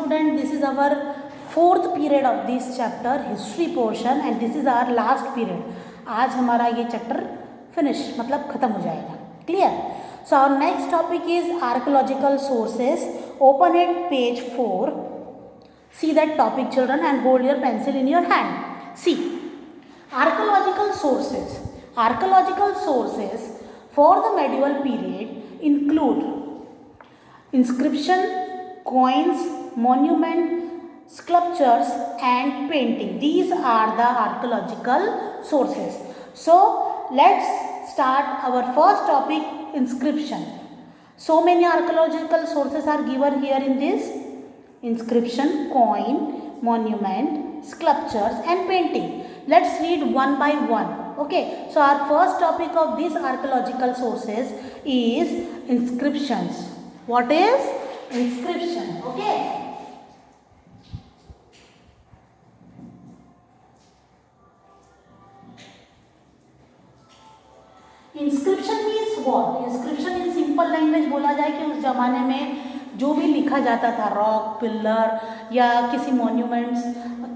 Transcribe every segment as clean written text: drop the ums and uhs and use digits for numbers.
student, this is our fourth period of this chapter, history portion, and this is our last period. आज हमारा ये chapter finish मतलब खत्म हो जाएगा. Clear? So our next topic is archaeological sources. Open it page 4. See that topic, children, and hold your pencil in your hand. See, archaeological sources. Archaeological sources for the medieval period include inscription, coins, monument, sculptures and painting. These are the archaeological sources. So let's start our first topic, inscription. So many archaeological sources are given here in this: inscription, coin, monument, sculptures and painting. Let's read one by one. Okay, so our first topic of these archaeological sources is inscriptions. What is inscription? Okay, inscription means what? Inscription in simple language बोला जाए कि उस जमाने में जो भी लिखा जाता था रॉक, पिलर या किसी मॉन्यूमेंट्स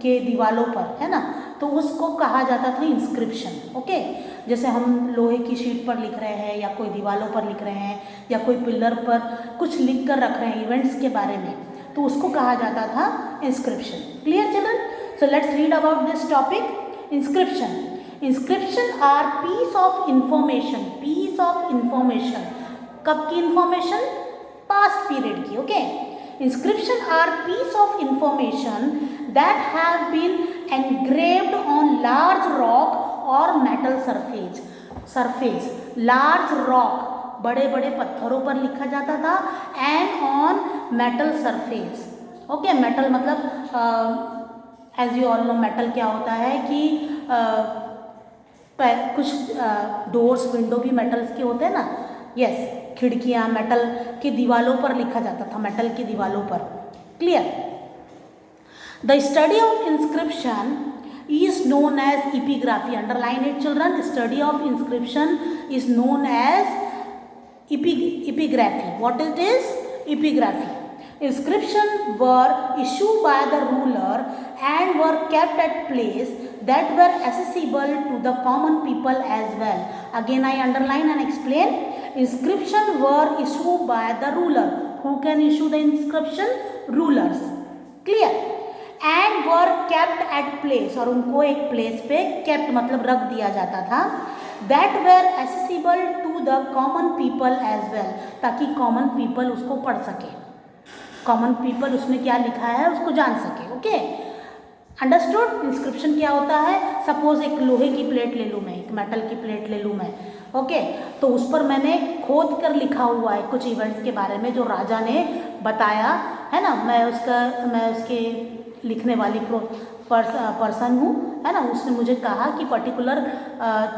के दीवारों पर, है ना, तो उसको कहा जाता था इंस्क्रिप्शन. ओके, जैसे हम लोहे की शीट पर लिख रहे हैं या कोई दीवारों पर लिख रहे हैं या कोई पिलर पर कुछ लिख कर रख रहे हैं इवेंट्स के बारे में, तो उसको कहा जाता था inscription. Clear children? So let's read about this topic, inscription. Inscription are piece of information. Piece of information, कब की इंफॉर्मेशन? पास्ट पीरियड की. Okay, inscription are piece of information that have been engraved on large rock or metal surface. Large rock, बड़े बड़े पत्थरों पर लिखा जाता था, and on metal surface. Okay, metal मतलब as you all know metal क्या होता है कि कुछ डोर्स, विंडो भी मेटल्स के होते हैं ना. यस, खिड़कियाँ मेटल की दीवारों पर लिखा जाता था, मेटल की दीवारों पर. Clear? The study of inscription is known as epigraphy. Underline it, children. Study of inscription is known as epigraphy. What it is? Epigraphy. Inscription were issued by the ruler and were kept at place that were accessible to the common people as well. Again, I underline and explain. Inscription were issued by the ruler. Who can issue the inscription? Rulers. Clear? And were kept at place, और उनको एक place पे kept मतलब रख दिया जाता था. That were accessible to the common people as well, ताकि common people उसको पढ़ सके. Common people उसमें क्या लिखा है उसको जान सके. Okay, understood? इंस्क्रिप्शन क्या होता है? सपोज एक लोहे की प्लेट ले लूँ मैं, एक मेटल की प्लेट ले लूँ मैं. ओके, तो उस पर मैंने खोद कर लिखा हुआ है कुछ इवेंट्स के बारे में जो राजा ने बताया, है ना. मैं उसके लिखने वाली पर्सन हूँ, है ना. उसने मुझे कहा कि पर्टिकुलर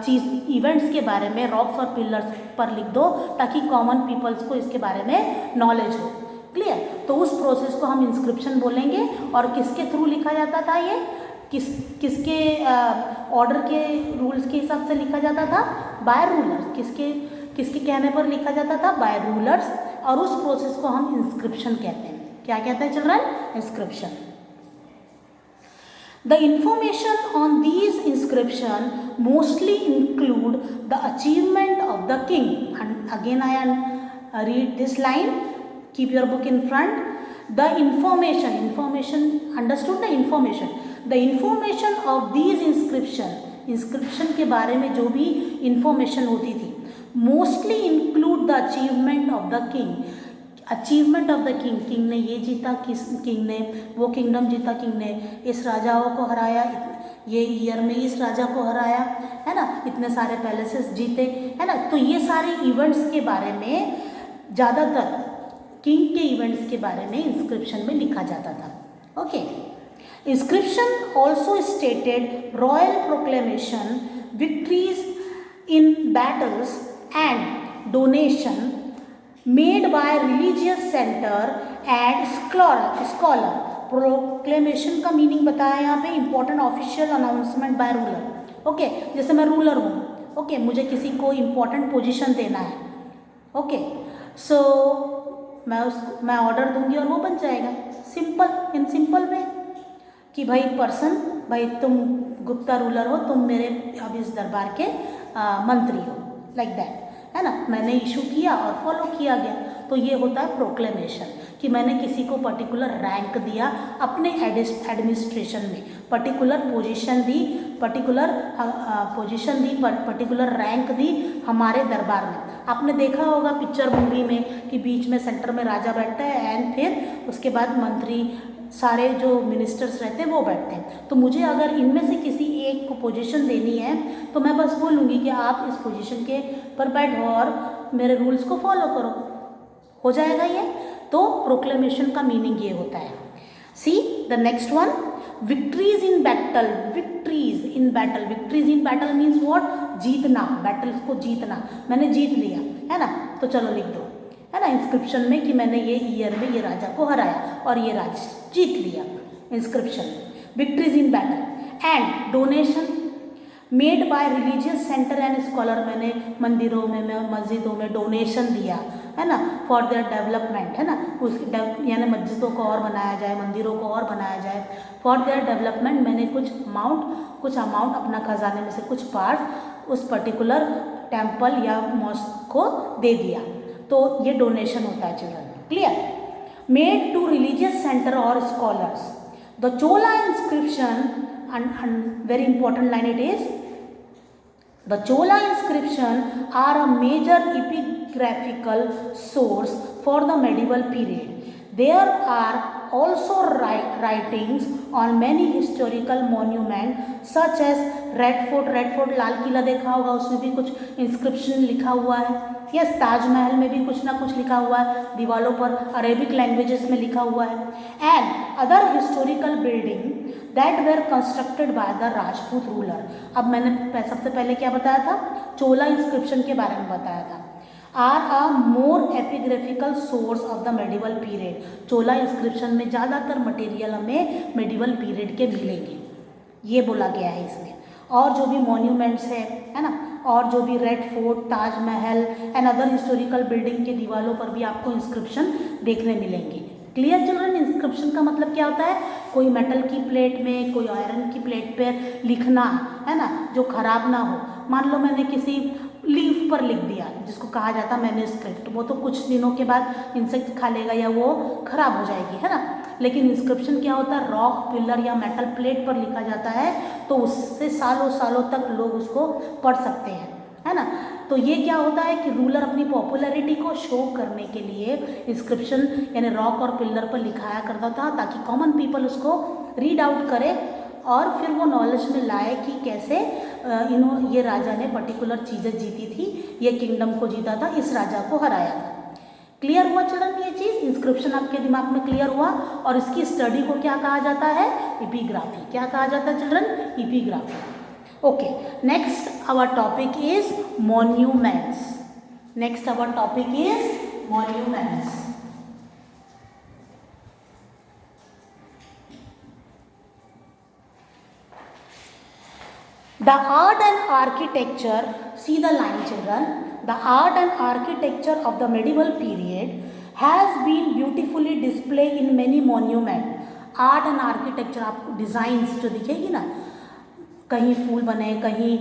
चीज़ इवेंट्स के बारे में रॉक्स और पिलर्स पर लिख दो ताकि कॉमन पीपल्स को इसके बारे में नॉलेज हो. क्लियर? तो उस प्रोसेस को हम इंस्क्रिप्शन बोलेंगे. और किसके थ्रू लिखा जाता था ये? किसके ऑर्डर के रूल्स के हिसाब से लिखा जाता था? By rulers. किसके कहने पर लिखा जाता था? By rulers. और उस प्रोसेस को हम इंस्क्रिप्शन कहते हैं. क्या कहते हैं children? Inscription. The information on these inscription mostly include the achievement of the king. And again I read this line. Keep your book in front. The information, understood? The information of these inscription के बारे में जो भी information होती थी, mostly include the achievement of the king. Achievement of the king. King ने ये जीता, किंग ने वो किंगडम जीता, किंग ने इस राजाओं को हराया, ये ईयर में इस राजा को हराया, है ना, इतने सारे पैलेसेस जीते, है ना. तो ये सारे इवेंट्स के बारे में, ज़्यादातर किंग के इवेंट्स के बारे में इंस्क्रिप्शन में लिखा जाता था. Okay, inscription also stated royal proclamation, victories in battles and donation made by religious center and scholar. Proclamation का मीनिंग बताया यहाँ पे, important official announcement bye ruler. Okay, जैसे मैं रूलर हूँ, ओके, मुझे किसी को इंपॉर्टेंट पोजीशन देना है. ओके, सो मैं ऑर्डर दूंगी और वो बन जाएगा. सिंपल. इन सिंपल वे कि भाई पर्सन, भाई तुम गुप्ता रूलर हो, तुम मेरे अब इस दरबार के मंत्री हो, लाइक दैट, है ना। मैंने इशू किया और फॉलो किया गया, तो ये होता है प्रोक्लेमेशन कि मैंने किसी को पर्टिकुलर रैंक दिया अपने एडमिनिस्ट्रेशन में, पर्टिकुलर पोजीशन दी, पर्टिकुलर पर्टिकुलर रैंक दी हमारे दरबार में। आपने देखा होगा पिक्चर मूवी में कि बीच में सेंटर में राजा बैठता है एंड फिर उसके बाद मंत्री, सारे जो मिनिस्टर्स रहते हैं वो बैठते हैं। तो मुझे अगर इनमें से किसी एक को पोजीशन देनी है तो मैं बस बोलूँगी कि आप इस पोजीशन के पर बैठो और मेरे रूल्स को फॉलो करो, हो जाएगा ये। तो प्रोक्लेमेशन का मीनिंग ये होता है। See the next one, victories in battle. Victories in battle, victories in battle means what, जीतना, बैटल को जीतना, मैंने जीत लिया, है ना। तो चलो लिख दो, है ना, इंस्क्रिप्शन में कि मैंने ये ईयर में ये राजा को हराया और ये राज्य जीत लिया, inscription, victories in battle. And donation made by religious centre and scholar, मैंने मंदिरों में, मस्जिदों में डोनेशन दिया, है ना, फॉर देयर डेवलपमेंट, है ना, उस यानी मस्जिदों को और बनाया जाए, मंदिरों को और बनाया जाए, फॉर देयर डेवलपमेंट मैंने कुछ अमाउंट अपना खजाने में से कुछ पार्ट उस पर्टिकुलर टेम्पल या मॉस्क को दे दिया, तो ये डोनेशन होता है children, clear. Made to religious center और scholars, the Chola inscription, and very important line it is, the Chola inscription are a major epigraphical source for the medieval period. There are also writings on many historical monuments such as Red Fort, Lal Qila देखा होगा, उसमें भी कुछ inscription लिखा हुआ है। Yes, Taj Mahal में भी कुछ ना कुछ लिखा हुआ है, दीवारों पर अरेबिक लैंग्वेजेस में लिखा हुआ है। And other historical building that were constructed by the Rajput ruler. अब मैंने सबसे पहले क्या बताया था, चोला इंस्क्रिप्शन के बारे में बताया था। Are a more epigraphical source of the medieval period, Chola inscription में ज़्यादातर मटेरियल हमें मेडिवल पीरियड के मिलेंगे, ये बोला गया है इसमें। और जो भी मॉन्यूमेंट्स है ना, और जो भी red Fort, Taj Mahal and other historical building के दीवारों पर भी आपको इंस्क्रिप्शन देखने मिलेंगे। क्लियर चिल्ड्रन, इंस्क्रिप्शन का मतलब क्या होता है, कोई मेटल की प्लेट में, कोई आयरन की प्लेट पर लिखना, है ना, जो खराब ना हो। मान लो मैंने किसी लीफ पर लिख दिया जिसको कहा जाता है मैन्युस्क्रिप्ट, वो तो कुछ दिनों के बाद इंसेक्ट खा लेगा या वो खराब हो जाएगी, है ना। लेकिन इंस्क्रिप्शन क्या होता है, रॉक, पिलर या मेटल प्लेट पर लिखा जाता है, तो उससे सालों सालों तक लोग उसको पढ़ सकते हैं, है ना। तो ये क्या होता है कि रूलर अपनी पॉपुलैरिटी को शो करने के लिए इंस्क्रिप्शन यानी रॉक और पिलर पर लिखाया करता था, ताकि कॉमन पीपल उसको रीड आउट करे और फिर वो नॉलेज में लाए कि कैसे ये राजा ने पर्टिकुलर चीज़ें जीती थी, ये किंगडम को जीता था, इस राजा को हराया था। क्लियर हुआ चिल्ड्रन ये चीज़, इंस्क्रिप्शन आपके दिमाग में क्लियर हुआ। और इसकी स्टडी को क्या कहा जाता है, एपिग्राफी। क्या कहा जाता है children, epigraphy. Okay, next our topic is monuments. Next our topic is monuments. The art and architecture, see the line children, the art and architecture of the medieval period has been beautifully displayed in many monuments. Art and architecture, आपको designs जो दिखेगी ना, कहीं फूल बने, कहीं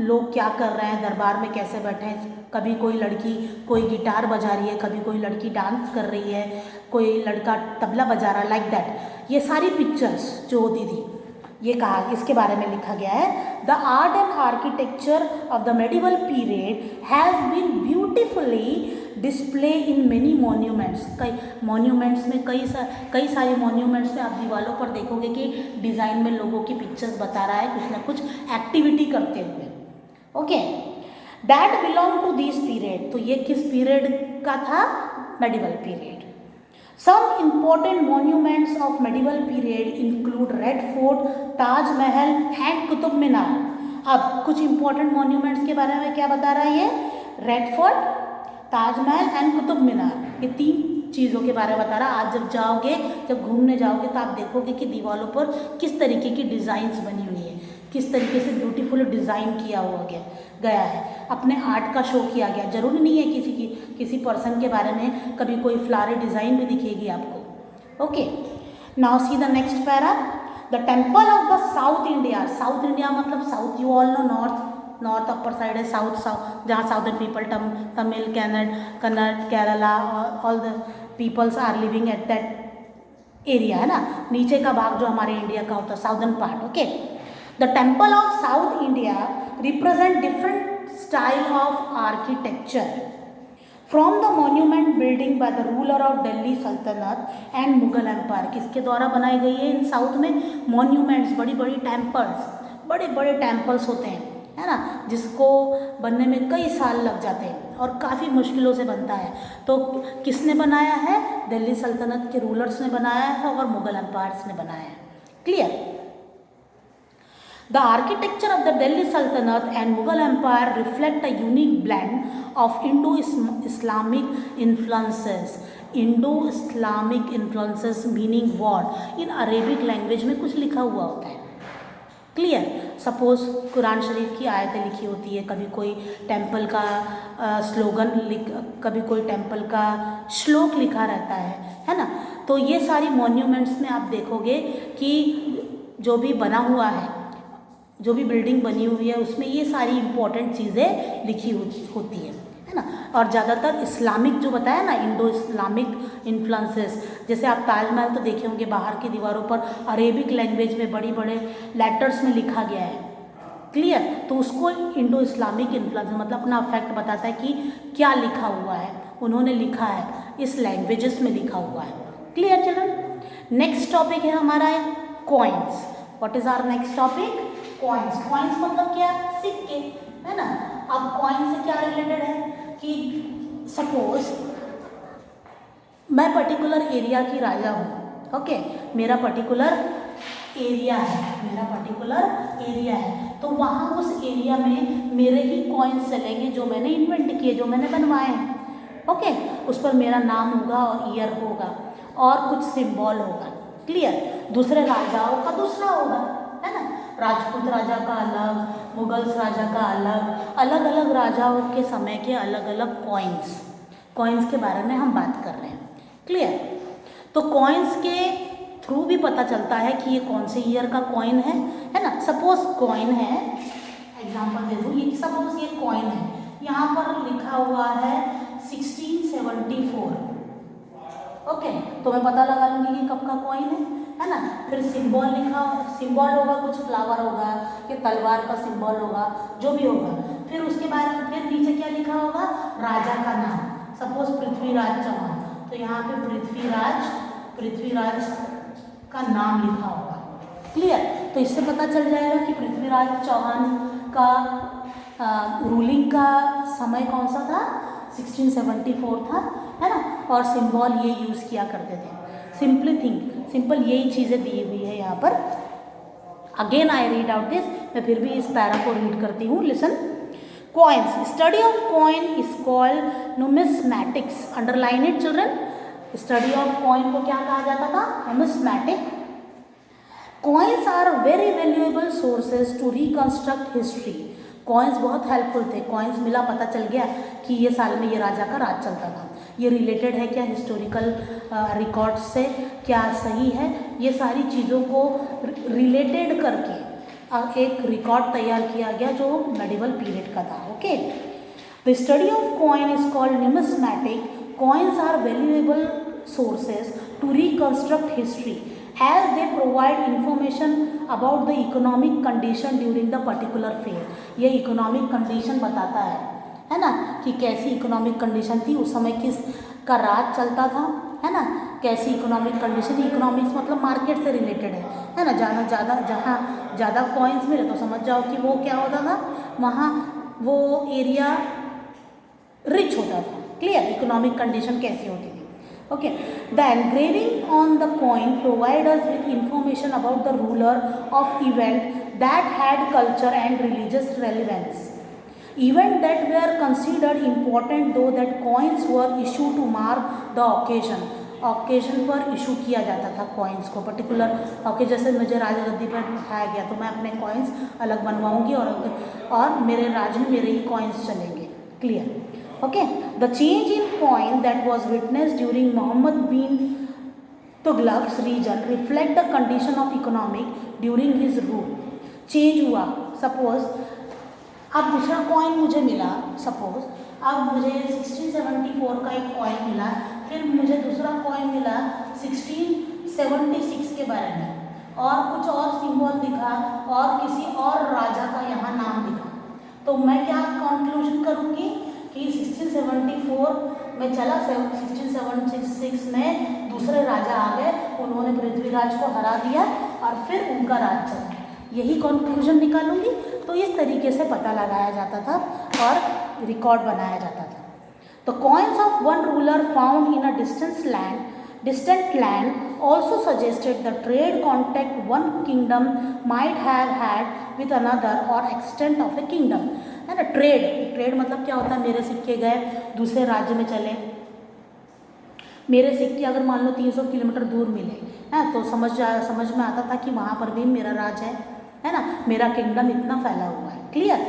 लोग क्या कर रहे हैं, दरबार में कैसे बैठे हैं, कभी कोई लड़की कोई गिटार बजा रही है, कभी कोई लड़की डांस कर रही है, कोई लड़का तबला बजा रहा है, लाइक दैट। ये सारी पिक्चर्स जो होती थी, ये कहा, इसके बारे में लिखा गया है, the art and architecture of the medieval period has been beautifully display in many monuments. कई मॉन्यूमेंट्स में कई सारे मॉन्यूमेंट्स में आप दीवारों पर देखोगे कि डिज़ाइन में लोगों की पिक्चर्स बता रहा है कुछ ना कुछ एक्टिविटी करते हुए। Okay, that belong to this period. तो ये किस पीरियड का था, medieval period. Some important monuments of medieval period include Red Fort, Taj Mahal and Qutub Minar. अब कुछ important monuments के बारे में क्या बता रहा है ये, Red Fort, Taj Mahal and Qutub Minar, ये तीन चीज़ों के बारे में बता रहा है। आज जब जाओगे, जब घूमने जाओगे तो आप देखोगे कि दीवारों पर किस तरीके की डिज़ाइंस बनी हुई है, किस तरीके से ब्यूटीफुल डिज़ाइन किया हुआ गया है, अपने आर्ट का शो किया गया। जरूरी नहीं है किसी पर्सन के बारे में कभी कोई फ्लावर डिज़ाइन भी दिखेगी आपको, Okay, now see the next para. The temple of the South India. South India मतलब South, you all know North upper side है, South जहाँ Southern people Tamil, Kannada, Kerala, all the peoples are living at that area है ना. नीचे का भाग जो हमारे इंडिया का होता है southern part. Okay, the temple of south India represent different style of architecture from the monument building by the ruler of Delhi Sultanate and Mughal empire. किसके द्वारा बनाई गई है इन साउथ में? मॉन्यूमेंट्स, बड़ी बड़ी टेम्पल्स, बड़े बड़े टेम्पल्स होते हैं, है ना, जिसको बनने में कई साल लग जाते हैं और काफ़ी मुश्किलों से बनता है. तो किसने बनाया है? दिल्ली सल्तनत के रूलर्स ने बनाया है और मुगल एम्पायर्स ने बनाया है. Clear? The architecture of the Delhi Sultanate and Mughal empire reflect a unique blend of Indo Islamic influences. Indo Islamic influences meaning what? In Arabic language में कुछ लिखा हुआ होता है. क्लियर? सपोज कुरान शरीफ की आयतें लिखी होती है, कभी कोई टेम्पल का स्लोगन कभी कोई टेम्पल का श्लोक लिखा रहता है ना. तो ये सारी मॉन्यूमेंट्स में आप देखोगे कि जो भी बना हुआ है, जो भी बिल्डिंग बनी हुई है, उसमें ये सारी इंपॉर्टेंट चीज़ें लिखी होती है ना. और ज़्यादातर इस्लामिक जो बताया ना, इंडो इस्लामिक इन्फ्लुएंसेस, जैसे आप ताजमहल तो देखे होंगे, बाहर की दीवारों पर अरेबिक लैंग्वेज में बड़ी बड़े लेटर्स में लिखा गया है. क्लियर? तो उसको इंडो इस्लामिक इन्फ्लुएंस मतलब अपना अफेक्ट बताता है कि क्या लिखा हुआ है, उन्होंने लिखा है, इस लैंग्वेजेस में लिखा हुआ है. Clear children? नेक्स्ट टॉपिक है हमारा coins. What is our next topic? Coins. Coins मतलब क्या? सिक्के, है ना. अब कॉइन से क्या रिलेटेड है कि सपोज मैं पर्टिकुलर एरिया की राजा हूँ. ओके, मेरा पर्टिकुलर एरिया है, तो वहाँ उस एरिया में मेरे ही कॉइन्स चलेंगे जो मैंने इन्वेंट किए, जो मैंने बनवाए हैं. ओके, उस पर मेरा नाम होगा और ईयर होगा और कुछ सिंबल होगा. क्लियर? दूसरे राजाओं का दूसरा होगा, है ना. राजपूत राजा का अलग, मुगल्स राजा का अलग, अलग अलग राजाओं के समय के अलग अलग कॉइन्स के बारे में हम बात कर रहे हैं. क्लियर? तो कॉइन्स के थ्रू भी पता चलता है कि ये कौन से ईयर का कॉइन है ना. सपोज कॉइन है, एग्जांपल दे दूँ, ये सपोज ये कॉइन है, यहाँ पर लिखा हुआ है 1674. ओके, तो मैं पता लगा लूँगी कि कब का कॉइन है ना. फिर सिंबल होगा, कुछ फ्लावर होगा, या तलवार का सिंबल होगा, जो भी होगा. फिर उसके बाद फिर नीचे क्या लिखा होगा? राजा का नाम. सपोज पृथ्वीराज चौहान, तो यहाँ पे पृथ्वीराज का नाम लिखा होगा. क्लियर? तो इससे पता चल जाएगा कि पृथ्वीराज चौहान का रूलिंग का समय कौन सा था? 1674 था, है ना. और सिंबल ये यूज़ किया करते थे. सिंपल यही चीज़ें दी हुई है यहाँ पर. Again I read out this. मैं फिर भी इस पैरा को रीड करती हूँ. Listen. Coins. Study of coin is called numismatics. Underline it children. Study of coin को क्या कहा जाता था? Numismatic. Coins are very valuable sources to reconstruct history. Coins बहुत हेल्पफुल थे. कॉइन्स मिला, पता चल गया कि ये साल में ये राजा का राज चलता था. ये रिलेटेड है क्या हिस्टोरिकल रिकॉर्ड से, क्या सही है, ये सारी चीज़ों को रिलेटेड करके एक रिकॉर्ड तैयार किया गया जो मेडिवल पीरियड का था. Okay, the study of coin is called numismatic. Coins are valuable sources to reconstruct history as they provide information about the economic condition during the particular phase. ये economic condition बताता है ना, कि कैसी economic condition थी उस समय, किस का राज चलता था, है ना. कैसी इकोनॉमिक कंडीशन. इकोनॉमिक्स मतलब मार्केट से रिलेटेड है ना. जहाँ ज़्यादा कॉइन्स मिले तो समझ जाओ कि वो क्या होता था, वहाँ वो एरिया रिच होता था. क्लियर? इकोनॉमिक कंडीशन कैसी होती थी. Okay, the engraving on the coin provide us with information about the ruler of event that had culture and religious relevance. Event that were considered important though that coins were issued to mark the occasion. Occasion पर issue किया जाता था coins को. Particular okay, जैसे मुझे राजा गद्दी पर बिठाया गया तो मैं अपने कॉइन्स अलग बनवाऊंगी और मेरे राज्य में मेरे ही कॉइन्स चलेंगे. Clear? Okay, the change in coin that was witnessed during Muhammad bin Tughlaq's reign reflect the condition of economic during his rule. Change हुआ, सपोज अब दूसरा कॉइन मुझे मिला, सपोज अब मुझे 1674 का एक कॉइन मिला, फिर मुझे दूसरा कॉइन मिला 1676 के बारे में, और कुछ और सिंबल दिखा और किसी और राजा का यहाँ नाम दिखा, तो मैं क्या कंक्लूजन करूँगी कि 1674 में चला, 1676 में दूसरे राजा आ गए, उन्होंने पृथ्वीराज को हरा दिया और फिर उनका राज चला, यही कंक्लूजन निकालूंगी। तो इस तरीके से पता लगाया जाता था और रिकॉर्ड बनाया जाता था। The coins of one ruler found in a distant land also suggested the trade contact one kingdom might have had with another or extent of a kingdom, है ना। ट्रेड मतलब क्या होता है, मेरे सिक्के गए दूसरे राज्य में चले, मेरे सिक्के अगर मान लो 300 किलोमीटर दूर मिले हैं तो समझ में आता था कि वहाँ पर भी मेरा राज है ना, मेरा किंगडम इतना फैला हुआ है, क्लियर।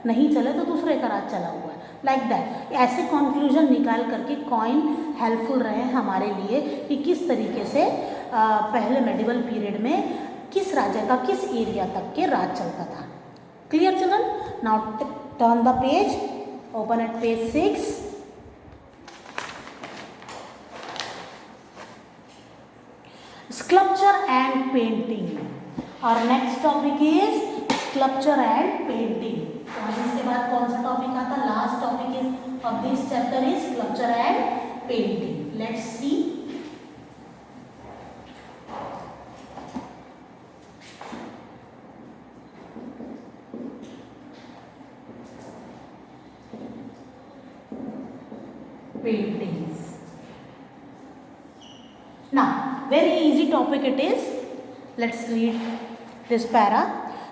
नहीं चले तो दूसरे का राज चला हुआ है, लाइक दैट। ऐसे कंक्लूजन निकाल करके कॉइन हेल्पफुल रहे हमारे लिए कि किस तरीके से पहले मेडिवल पीरियड में किस राजा का किस एरिया तक के राज चलता था। Clear children? Now turn the page, open at page 6। Sculpture and painting. Our next topic is sculpture and painting. तो इसके बाद कौन सा टॉपिक आता? Last topic is of this chapter is sculpture and painting. Let's see. Paintings. Now, very easy topic it is. Let's read this para.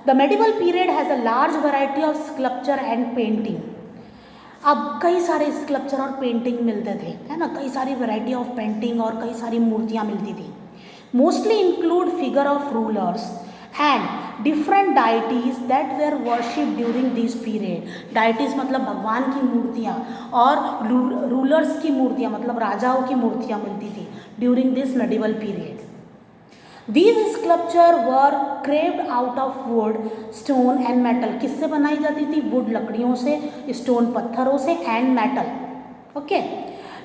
The medieval period has a large variety of sculpture and painting. अब कई सारे sculpture और painting मिलते थे, है ना, कई सारी वैरायटी ऑफ पेंटिंग और कई सारी मूर्तियाँ मिलती थी। Mostly include figure of rulers and different deities that were worship during this period. Deities मतलब भगवान की मूर्तियाँ, और रूलर्स की मूर्तियाँ मतलब राजाओं की मूर्तियाँ मिलती थी during this medieval period. These sculpture were carved out of wood, stone and metal. किससे बनाई जाती थी? वुड लकड़ियों से, स्टोन पत्थरों से, and metal. Okay.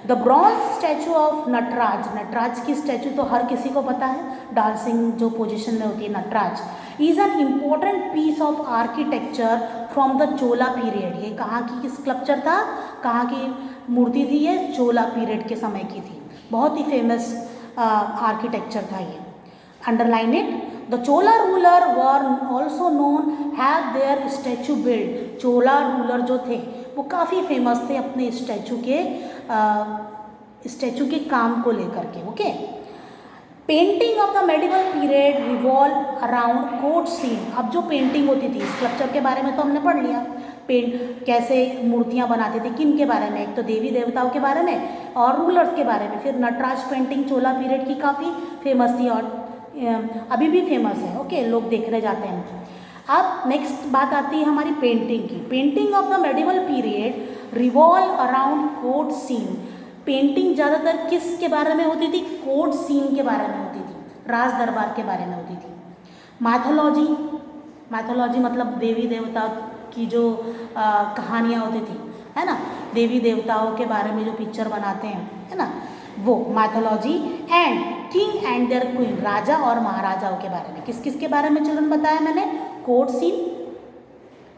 The bronze statue of Nataraja, Nataraja की स्टैचू तो हर किसी को पता है, डांसिंग जो पोजीशन में होती है Nataraja, is an important piece of architecture from the Chola period. ये कहाँ की स्कल्पचर था, कहाँ की मूर्ति थी? ये चोला पीरियड के समय की थी, बहुत ही फेमस आर्किटेक्चर था ये। Underline it. The Chola ruler were also known have their statue built. Chola ruler जो थे वो काफ़ी फेमस थे अपने स्टैचू के काम को लेकर के। Okay. Painting of the medieval period revolve around court scene. अब जो पेंटिंग होती थी, स्कल्पचर के बारे में तो हमने पढ़ लिया, कैसे मूर्तियाँ बनाते थे, किन के बारे में? एक तो देवी देवताओं के बारे में और रूलर्स के बारे में। फिर नटराज पेंटिंग चोला पीरियड की काफ़ी फेमस थी और अभी भी फेमस है। ओके, लोग देखने जाते हैं। अब नेक्स्ट बात आती है हमारी पेंटिंग की। Painting of the medieval period revolve around court scene. Painting ज़्यादातर किस के बारे में होती थी? कोर्ट सीन के बारे में होती थी, राज दरबार के बारे में होती थी। मैथोलॉजी, मैथोलॉजी मतलब देवी देवता की जो कहानियाँ होती थी, है ना, देवी देवताओं के बारे में जो पिक्चर बनाते हैं, है ना, वो mythology. And king and there queen, राजा और महाराजाओं के बारे में। किस किस के बारे में चिल्ड्रन बताया मैंने? Court scene,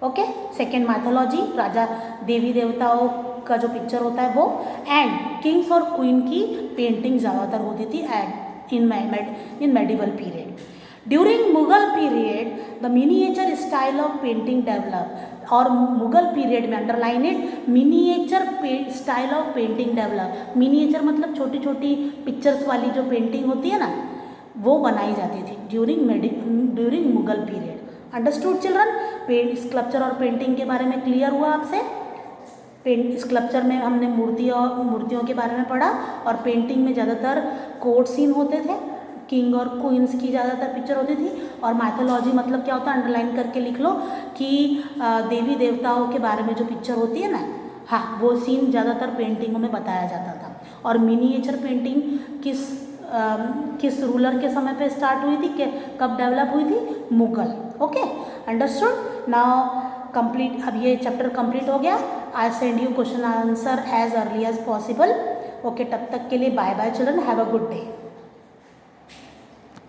okay. Second mythology, राजा देवी देवताओं का जो पिक्चर होता है वो। एंड किंग्स और क्वीन की पेंटिंग ज़्यादातर होती थी in medieval period. During Mughal period the miniature style of painting develop. और मुगल पीरियड में, underline it, miniature style of painting develop. Miniature मतलब छोटी छोटी पिक्चर्स वाली जो पेंटिंग होती है ना, वो बनाई जाती थी during Mughal period. Understood children? Sculpture और पेंटिंग के बारे में क्लियर हुआ आपसे? स्कल्पचर में हमने मूर्तियों के बारे में पढ़ा, और पेंटिंग में ज़्यादातर कोर्ट सीन होते थे, किंग और क्वींस की ज़्यादातर पिक्चर होती थी। और मैथोलॉजी मतलब क्या होता है? अंडरलाइन करके लिख लो कि देवी देवताओं के बारे में जो पिक्चर होती है ना, हाँ, वो सीन ज़्यादातर पेंटिंगों में बताया जाता था। और मिनिएचर पेंटिंग किस किस रूलर के समय पे स्टार्ट हुई थी, कब डेवलप हुई थी, Mughal. Okay, understood. Now complete, अब ये चैप्टर कंप्लीट हो गया। I send you question answer as early as possible. Okay, तब तक के लिए bye bye children, have a good day.